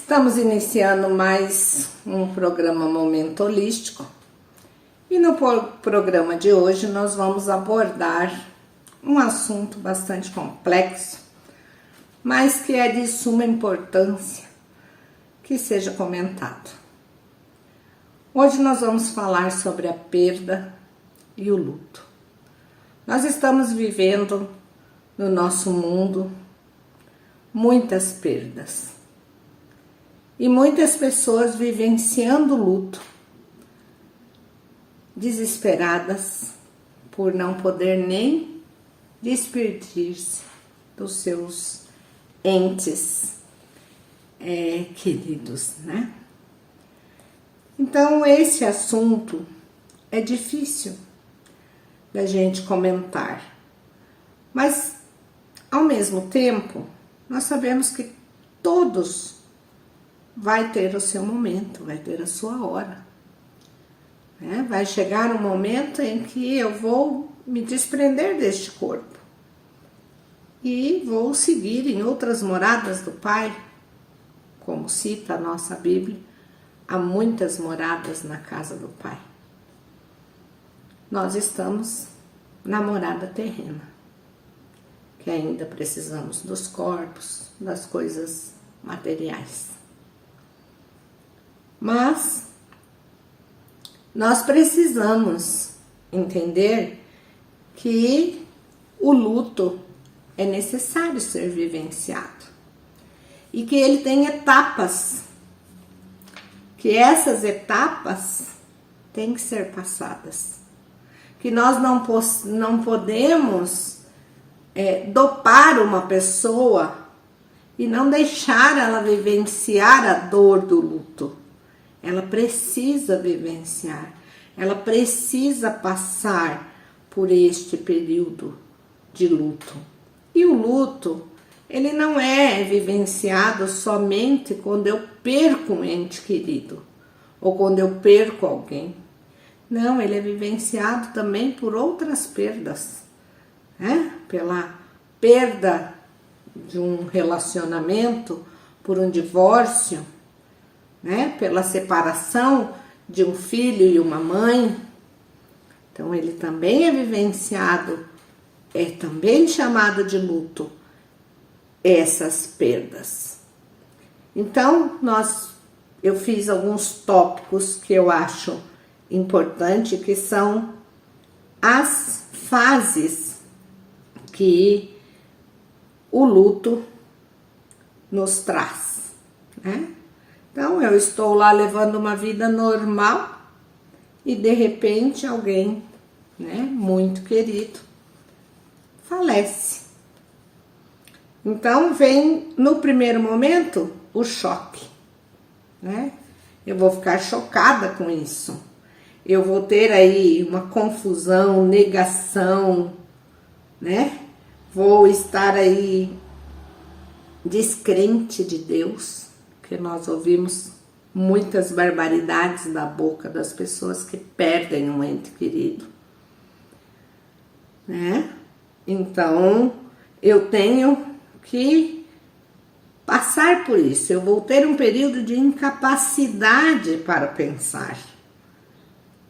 Estamos iniciando mais um programa Momento Holístico e no programa de hoje nós vamos abordar um assunto bastante complexo, mas que é de suma importância que seja comentado. Hoje nós vamos falar sobre a perda e o luto. Nós estamos vivendo no nosso mundo muitas perdas. E muitas pessoas vivenciando luto, desesperadas por não poder nem despedir-se dos seus entes queridos, né? Então esse assunto é difícil da gente comentar, mas ao mesmo tempo nós sabemos que todos vai ter o seu momento, vai ter a sua hora. Né? Vai chegar um momento em que eu vou me desprender deste corpo e vou seguir em outras moradas do Pai, como cita a nossa Bíblia, há muitas moradas na casa do Pai. Nós estamos na morada terrena, que ainda precisamos dos corpos, das coisas materiais. Mas nós precisamos entender que o luto é necessário ser vivenciado e que ele tem etapas, que essas etapas têm que ser passadas, que nós não podemos dopar uma pessoa e não deixar ela vivenciar a dor do luto. Ela precisa vivenciar, ela precisa passar por este período de luto. E o luto, ele não é vivenciado somente quando eu perco um ente querido ou quando eu perco alguém. Não, ele é vivenciado também por outras perdas, né? Pela perda de um relacionamento, por um divórcio, né? Pela separação de um filho e uma mãe. Então ele também é vivenciado, é também chamado de luto, essas perdas. Então eu fiz alguns tópicos que eu acho importante, que são as fases que o luto nos traz, né? Então, eu estou lá levando uma vida normal e, de repente, alguém, né, muito querido, falece. Então, vem, no primeiro momento, o choque, né? Eu vou ficar chocada com isso. Eu vou ter aí uma confusão, negação, né? Vou estar aí descrente de Deus, que nós ouvimos muitas barbaridades da boca das pessoas que perdem um ente querido, né? Então, eu tenho que passar por isso. Eu vou ter um período de incapacidade para pensar.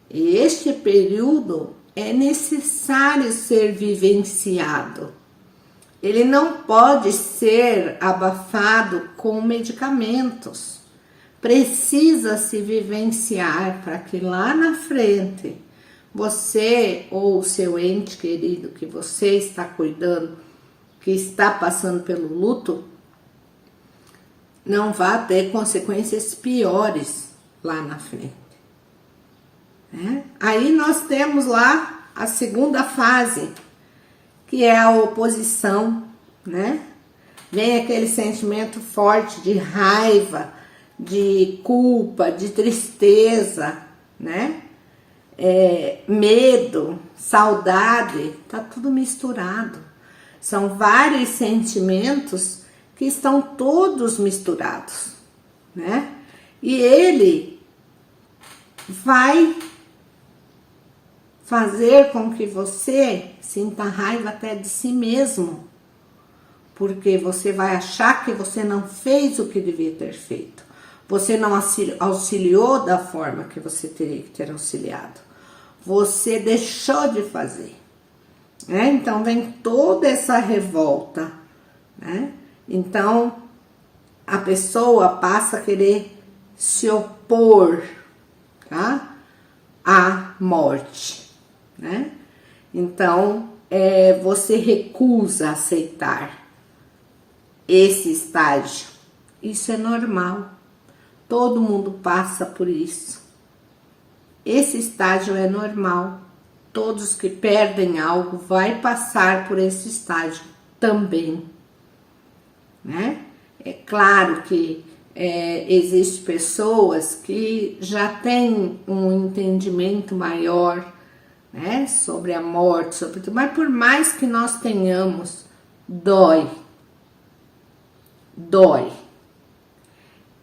E este período é necessário ser vivenciado. Ele não pode ser abafado com medicamentos. Precisa se vivenciar para que lá na frente você ou o seu ente querido que você está cuidando, que está passando pelo luto, não vá ter consequências piores lá na frente. Aí nós temos lá a segunda fase, que é a oposição, né? Vem aquele sentimento forte de raiva, de culpa, de tristeza, né? Medo, saudade, tá tudo misturado. São vários sentimentos que estão todos misturados, né? E ele vai fazer com que você sinta raiva até de si mesmo, porque você vai achar que você não fez o que devia ter feito. Você não auxiliou da forma que você teria que ter auxiliado. Você deixou de fazer. Né? Então vem toda essa revolta. Né? Então a pessoa passa a querer se opor, tá? À morte. Né? Então você recusa aceitar esse estágio. Isso é normal. Todo mundo passa por isso. Esse estágio é normal. Todos que perdem algo vai passar por esse estágio também. Né? É claro que existem pessoas que já têm um entendimento maior, né, sobre a morte, sobre tudo, mas por mais que nós tenhamos, dói.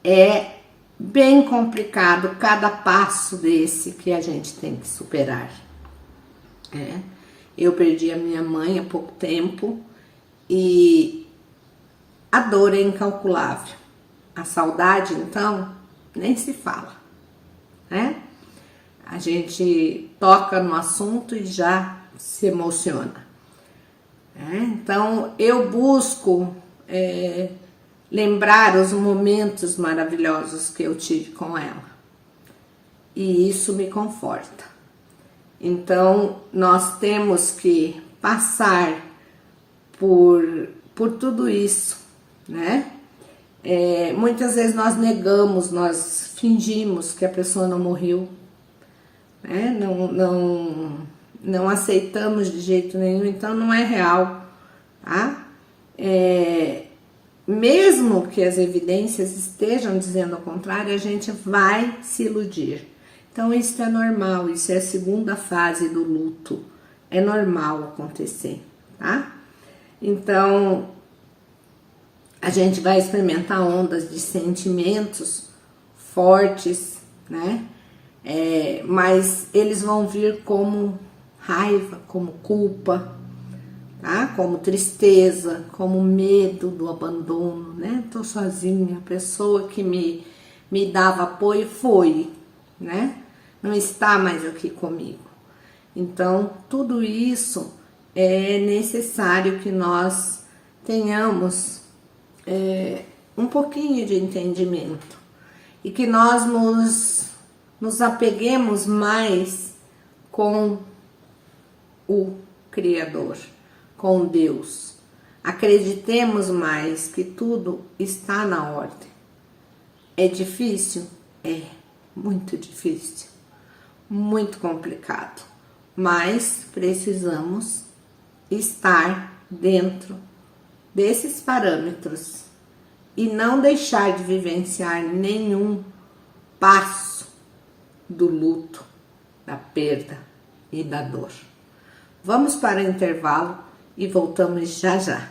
É bem complicado cada passo desse que a gente tem que superar. Eu perdi a minha mãe há pouco tempo e a dor é incalculável. A saudade, então, nem se fala, né? A gente toca no assunto e já se emociona. Então, eu busco lembrar os momentos maravilhosos que eu tive com ela. E isso me conforta. Então, nós temos que passar por tudo isso, né? Muitas vezes nós negamos, nós fingimos que a pessoa não morreu, né? Não aceitamos de jeito nenhum, então não é real, tá? Mesmo que as evidências estejam dizendo o contrário, a gente vai se iludir. Então isso é normal, isso é a segunda fase do luto, é normal acontecer, tá? Então a gente vai experimentar ondas de sentimentos fortes, né? Mas eles vão vir como raiva, como culpa, tá? Como tristeza, como medo do abandono, né? Tô sozinha, a pessoa que me dava apoio foi, né? Não está mais aqui comigo. Então, tudo isso é necessário que nós tenhamos um pouquinho de entendimento e que nós nos apeguemos mais com o Criador, com Deus. Acreditemos mais que tudo está na ordem. É difícil? É muito difícil, muito complicado, mas precisamos estar dentro desses parâmetros e não deixar de vivenciar nenhum passo do luto, da perda e da dor. Vamos para o intervalo e voltamos já já.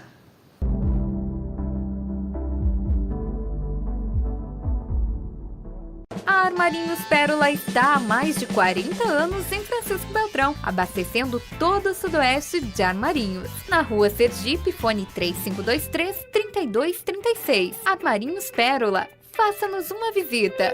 A Armarinhos Pérola está há mais de 40 anos em Francisco Beltrão, abastecendo todo o sudoeste de Armarinhos. Na rua Sergipe, fone 3523-3236. Armarinhos Pérola, faça-nos uma visita.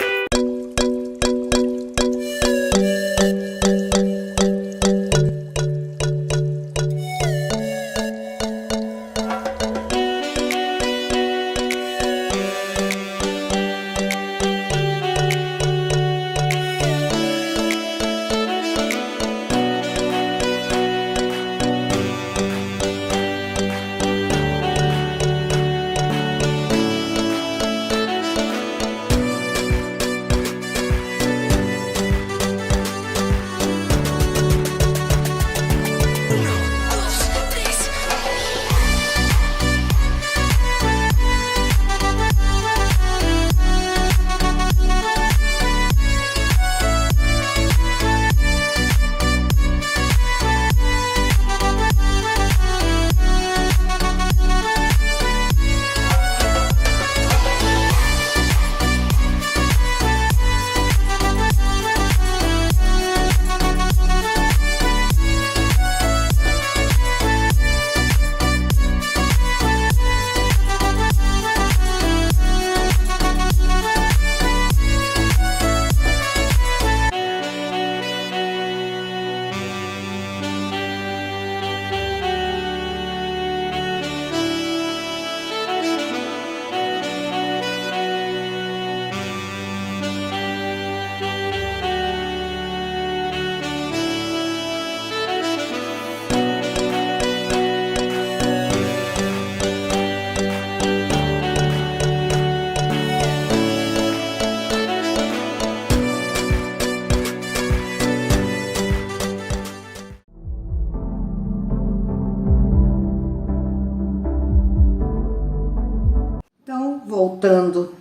voltando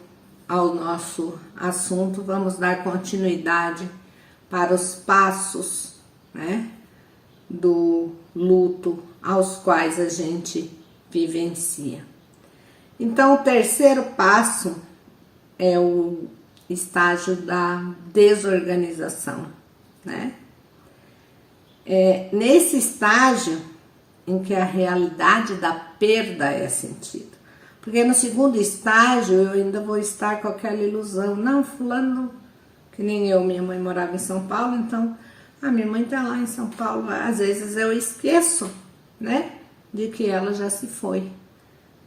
ao nosso assunto, vamos dar continuidade para os passos, né, do luto aos quais a gente vivencia. Então, o terceiro passo é o estágio da desorganização, né? Nesse estágio em que a realidade da perda é sentida. Porque no segundo estágio eu ainda vou estar com aquela ilusão. Não, fulano, que nem eu, minha mãe morava em São Paulo, então, minha mãe tá lá em São Paulo. Às vezes eu esqueço, né, de que ela já se foi.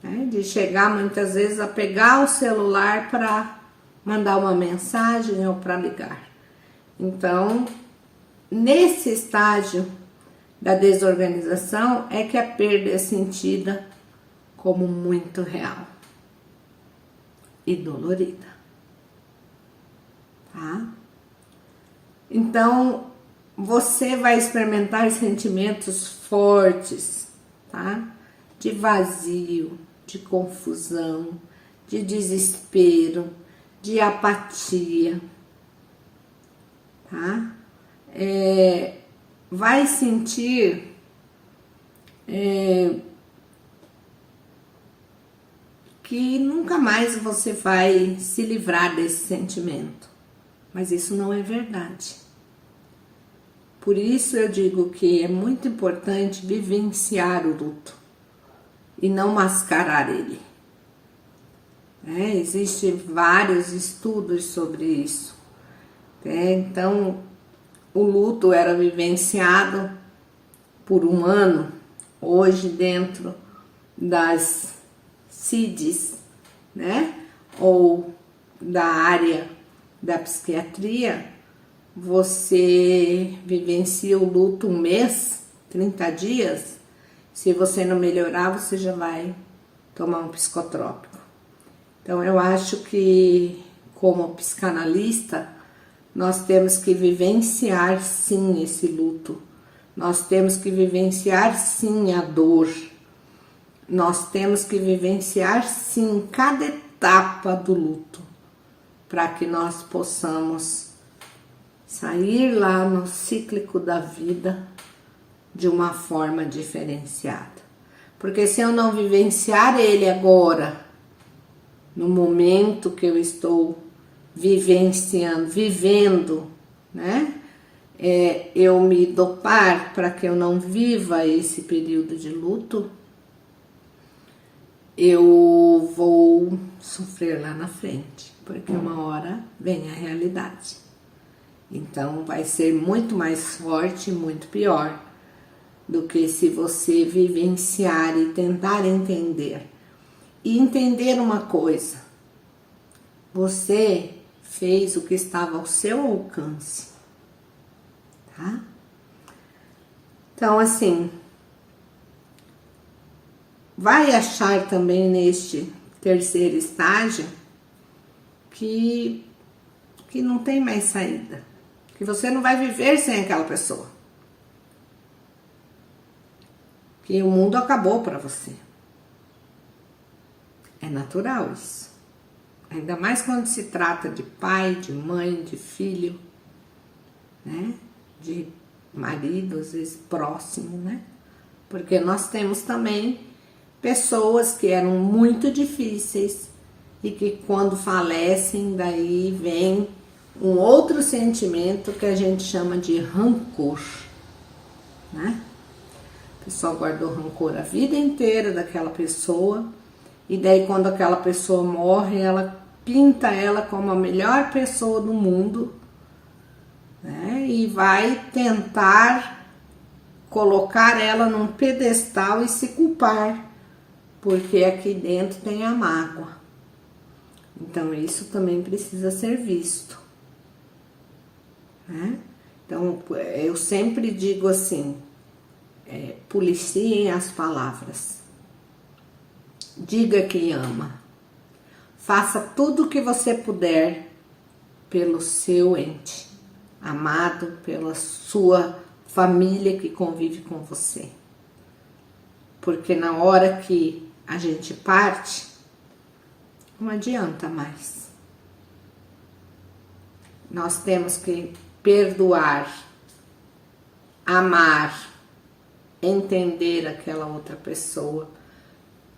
Né? De chegar muitas vezes a pegar o celular para mandar uma mensagem ou para ligar. Então, nesse estágio da desorganização é que a perda é sentida como muito real e dolorida, tá? Então, você vai experimentar sentimentos fortes, tá? De vazio, de confusão, de desespero, de apatia, tá? Vai sentir que nunca mais você vai se livrar desse sentimento, mas isso não é verdade. Por isso eu digo que é muito importante vivenciar o luto e não mascarar ele. Existem vários estudos sobre isso. Então, o luto era vivenciado por um ano. Hoje, dentro das CIDs, né, ou da área da psiquiatria, você vivencia o luto um mês, 30 dias. Se você não melhorar, você já vai tomar um psicotrópico. Então, eu acho que, como psicanalista, nós temos que vivenciar sim esse luto. Nós temos que vivenciar sim a dor. Nós temos que vivenciar sim cada etapa do luto, para que nós possamos sair lá no cíclico da vida de uma forma diferenciada. Porque se eu não vivenciar ele agora, no momento que eu estou vivendo, né? Eu me dopar para que eu não viva esse período de luto, eu vou sofrer lá na frente, porque uma hora vem a realidade. Então vai ser muito mais forte, muito pior do que se você vivenciar e tentar entender. E entender uma coisa: você fez o que estava ao seu alcance, tá? Então, assim, vai achar também neste terceiro estágio que não tem mais saída, que você não vai viver sem aquela pessoa, que o mundo acabou para você. É natural isso. Ainda mais quando se trata de pai, de mãe, de filho, né? De marido, às vezes próximo, né? Porque nós temos também pessoas que eram muito difíceis e que quando falecem, daí vem um outro sentimento que a gente chama de rancor, né? A pessoa guardou rancor a vida inteira daquela pessoa e daí quando aquela pessoa morre, ela pinta ela como a melhor pessoa do mundo, né? E vai tentar colocar ela num pedestal e se culpar, porque aqui dentro tem a mágoa. Então isso também precisa ser visto, né? Então eu sempre digo assim, policiem as palavras, diga que ama, faça tudo o que você puder pelo seu ente amado, pela sua família que convive com você. Porque na hora que a gente parte, não adianta mais. Nós temos que perdoar, amar, entender aquela outra pessoa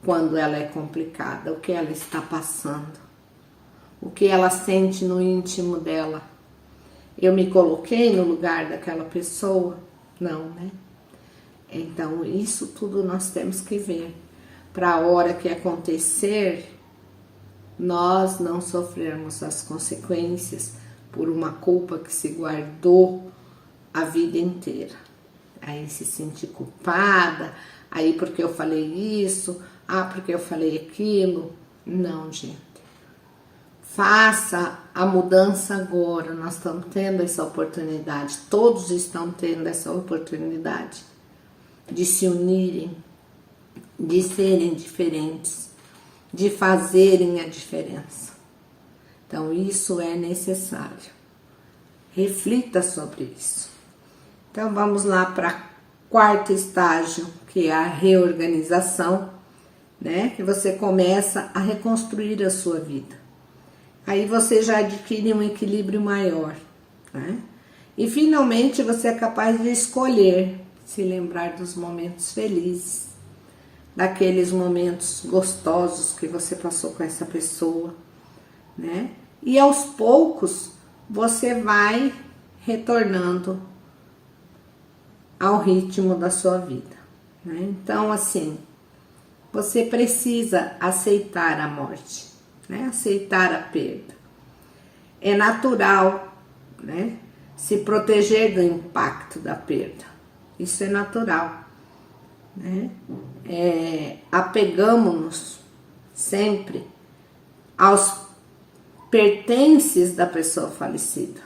quando ela é complicada, o que ela está passando, o que ela sente no íntimo dela. Eu me coloquei no lugar daquela pessoa? Não, né? Então, isso tudo nós temos que ver, para a hora que acontecer, nós não sofrermos as consequências por uma culpa que se guardou a vida inteira. Aí se sentir culpada, aí porque eu falei isso, porque eu falei aquilo. Não, gente. Faça a mudança agora. Nós estamos tendo essa oportunidade, todos estão tendo essa oportunidade de se unirem, de serem diferentes, de fazerem a diferença. Então, isso é necessário. Reflita sobre isso. Então, vamos lá para o quarto estágio, que é a reorganização, né? Que você começa a reconstruir a sua vida. Aí você já adquire um equilíbrio maior, né? E finalmente você é capaz de escolher se lembrar dos momentos felizes, daqueles momentos gostosos que você passou com essa pessoa, né? E aos poucos você vai retornando ao ritmo da sua vida, né? Então, assim, você precisa aceitar a morte, né? Aceitar a perda. É natural, né? Se proteger do impacto da perda. Isso é natural, né? Apegamos-nos sempre aos pertences da pessoa falecida.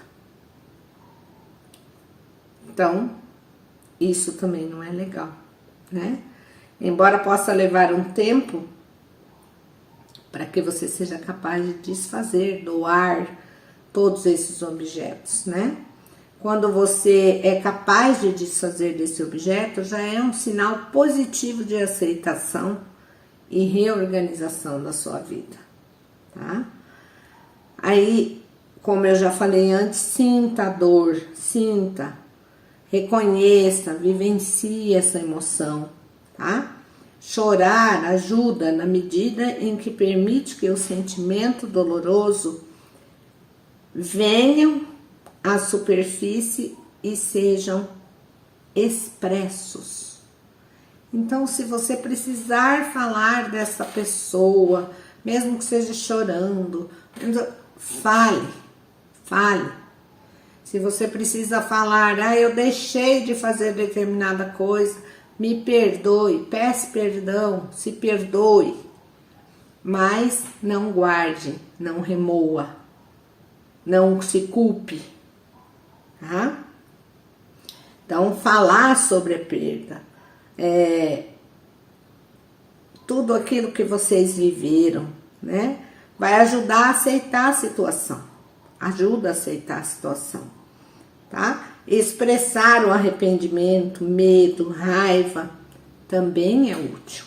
Então, isso também não é legal, né? Embora possa levar um tempo para que você seja capaz de desfazer, doar todos esses objetos, né? Quando você é capaz de desfazer desse objeto, já é um sinal positivo de aceitação e reorganização da sua vida, tá? Aí, como eu já falei antes, sinta a dor, sinta, reconheça, vivencie essa emoção, tá? Chorar ajuda na medida em que permite que o sentimento doloroso venham à superfície e sejam expressos. Então, se você precisar falar dessa pessoa, mesmo que seja chorando, fale. Se você precisa falar, eu deixei de fazer determinada coisa, me perdoe, peça perdão, se perdoe, mas não guarde, não remoa, não se culpe, tá? Então, falar sobre a perda, tudo aquilo que vocês viveram, né? Vai ajudar a aceitar a situação, ajuda a aceitar a situação, tá? Expressar o arrependimento, medo, raiva, também é útil,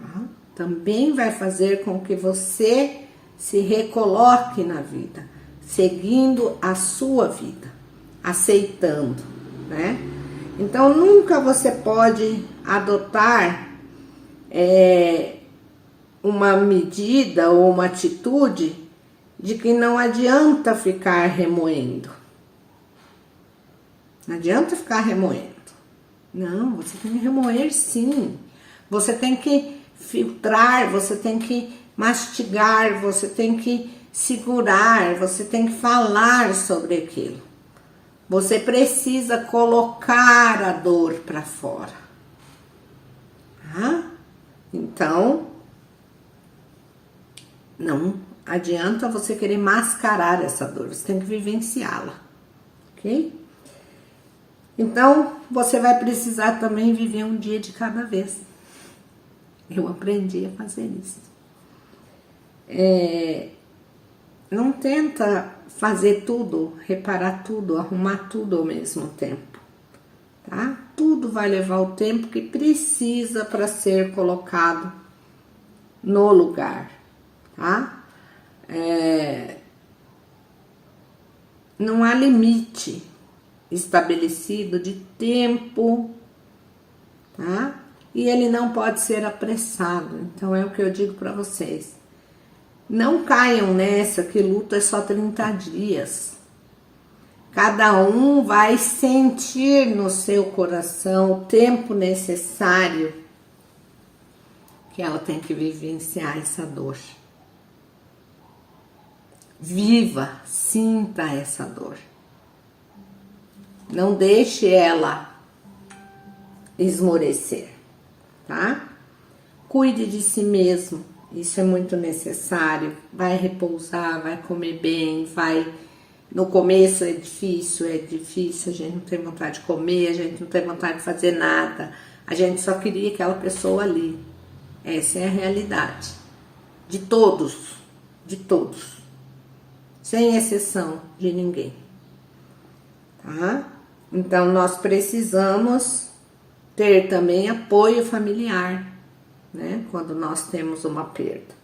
tá? Também vai fazer com que você se recoloque na vida, seguindo a sua vida, aceitando, né? Então, nunca você pode adotar uma medida ou uma atitude de que não adianta ficar remoendo. Não adianta ficar remoendo. Não, você tem que remoer sim. Você tem que filtrar, você tem que mastigar, você tem que segurar, você tem que falar sobre aquilo. Você precisa colocar a dor para fora. Tá? Então, não adianta você querer mascarar essa dor, você tem que vivenciá-la, ok? Então, você vai precisar também viver um dia de cada vez. Eu aprendi a fazer isso. Não tenta fazer tudo, reparar tudo, arrumar tudo ao mesmo tempo, tá? Tudo vai levar o tempo que precisa para ser colocado no lugar, tá? Não há limite estabelecido de tempo, tá? E ele não pode ser apressado. Então é o que eu digo para vocês. Não caiam nessa que luta é só 30 dias. Cada um vai sentir no seu coração o tempo necessário que ela tem que vivenciar essa dor. Viva, sinta essa dor. Não deixe ela esmorecer, tá? Cuide de si mesmo, isso é muito necessário. Vai repousar, vai comer bem, vai... No começo é difícil, a gente não tem vontade de comer, a gente não tem vontade de fazer nada. A gente só queria aquela pessoa ali. Essa é a realidade. De todos, sem exceção de ninguém, tá? Então nós precisamos ter também apoio familiar, né? Quando nós temos uma perda.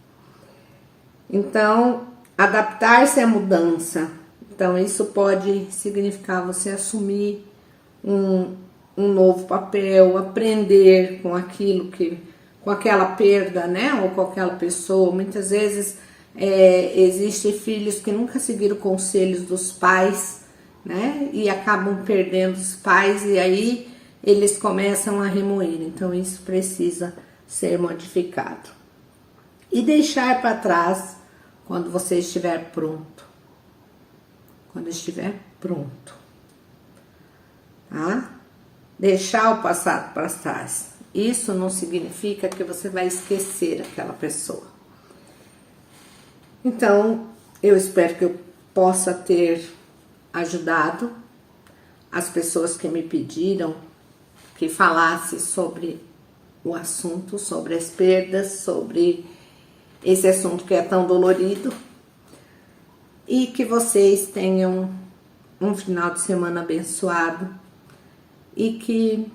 Então, adaptar-se à mudança. Então isso pode significar você assumir um novo papel, aprender com aquilo com aquela perda, né? Ou com aquela pessoa. Muitas vezes existem filhos que nunca seguiram conselhos dos pais, né? E acabam perdendo os pais e aí eles começam a remoer. Então isso precisa ser modificado. E deixar para trás quando você estiver pronto. Quando estiver pronto. Tá? Deixar o passado para trás. Isso não significa que você vai esquecer aquela pessoa. Então, eu espero que eu possa ter ajudado as pessoas que me pediram que falasse sobre o assunto, sobre as perdas, sobre esse assunto que é tão dolorido. E que vocês tenham um final de semana abençoado e que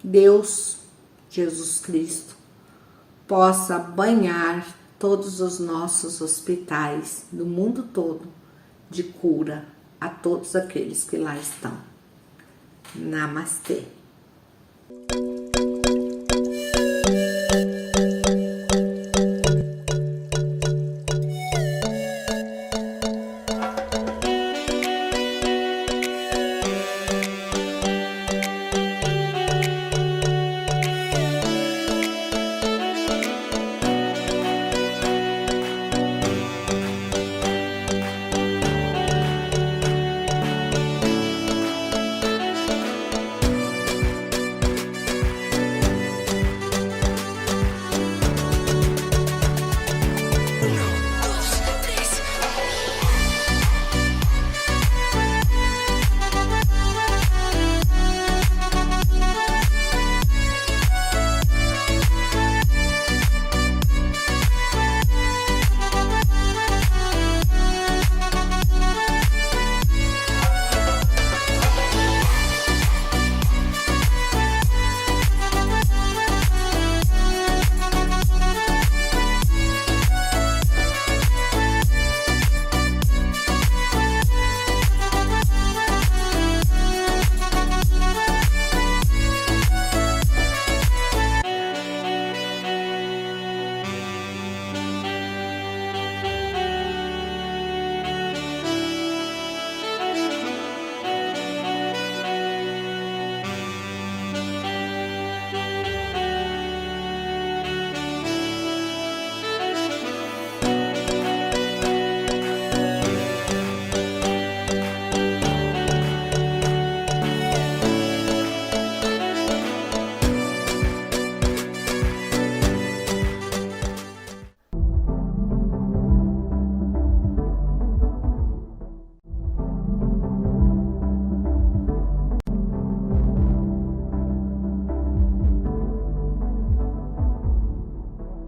Deus, Jesus Cristo, possa banhar todos os nossos hospitais do mundo todo de cura a todos aqueles que lá estão. Namastê.